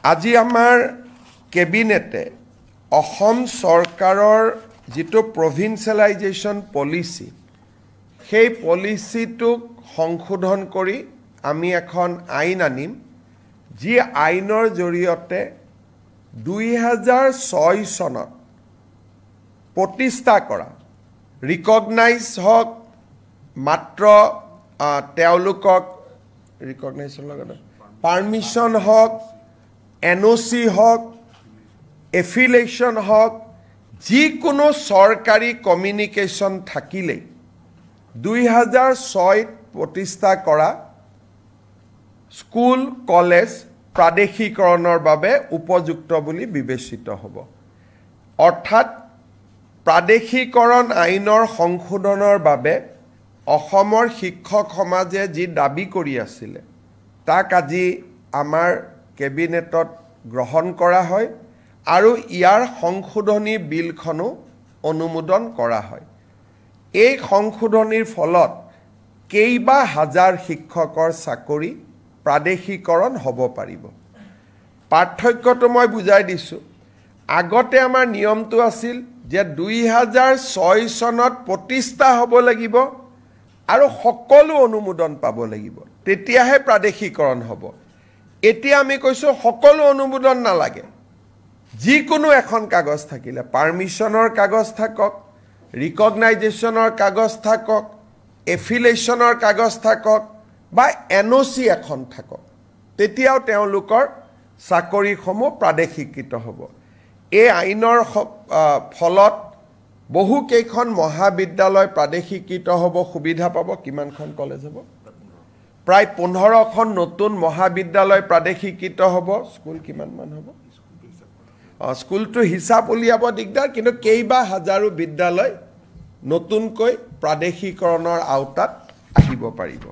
আজি আমাৰ কেবিনেটে অসম চৰকাৰৰ যেটো প্ৰভিন্সিয়েলাইজেশ্যন পলিচি সেই পলিচিটোক সংশোধন কৰি আমি এখন আইন আনিম যি আইনৰ জৰিয়তে 2006 চনত প্ৰতিষ্ঠা কৰা ৰিকগনাইজ হওক মাত্ৰ তেওঁলোকক ৰিকগনাইজৰ লগত পাৰমিশন হওক এনঅ'চি হওক এফিলিয়েশ্যন হওক যিকোনো চৰকাৰী কমিউনিকেশ্যন থাকিলে 2006 প্ৰতিষ্ঠা কৰা স্কুল কলেজ প্ৰাদেশিকৰণৰ বাবে উপযুক্ত বুলি বিবেচিত হ'ব অৰ্থাৎ প্ৰাদেশিকৰণ আইনৰ সংশোধনৰ বাবে অসমৰ শিক্ষক সমাজে যি দাবী কৰি আছিল তাক আজি আমাৰ কেবিনেটত গ্ৰহণ কৰা হয় আৰু ইয়াৰ সংশোধনী বিলখনো অনুমোদন কৰা হয় এই সংশোধনীৰ ফলত কেইবা হাজাৰ শিক্ষকৰ চাকৰি প্ৰাদেশিকৰণ হ'ব পাৰিব পাৰ্থক্যটো মই বুজাই দিছো আগতে আমাৰ নিয়মটো আছিল যে 2006 চনত প্ৰতিষ্ঠা হ'ব লাগিব আৰু সকলো অনুমোদন পাব লাগিব তেতিয়াহে প্ৰাদেশিকৰণ হ'ব এতিয়া আমি কৈছো সকলো অনুমোদন নালাগে যিকোনো এখন কাগজ থাকিলে পাৰমিশনৰ কাগজ থাকক ৰিকগনাইজেশ্যনৰ কাগজ থাকক এফিলিয়েশ্যনৰ কাগজ থাকক বা এনঅ'চি এখন থাকক তেতিয়াও তেওঁলোকৰ চাকৰিসমূহ প্ৰাদেশিকৃত হ'ব এই আইনৰ ফলত বহু কেইখন মহাবিদ্যালয় প্ৰাদেশিকৃত হ'ব সুবিধা পাব কিমানখন কলেজ হ'ব প্ৰায় 15খন নতুন মহাবিদ্যালয় প্ৰাদেশিকৃত হ'ব স্কুল কিমানমান হ'ব স্কুলটো হিচাপ উলিয়াব দিগদাৰ কিন্তু কেইবা হাজাৰো বিদ্যালয় নতুনকৈ প্ৰাদেশিকৰণৰ আওতাত আহিব পাৰিব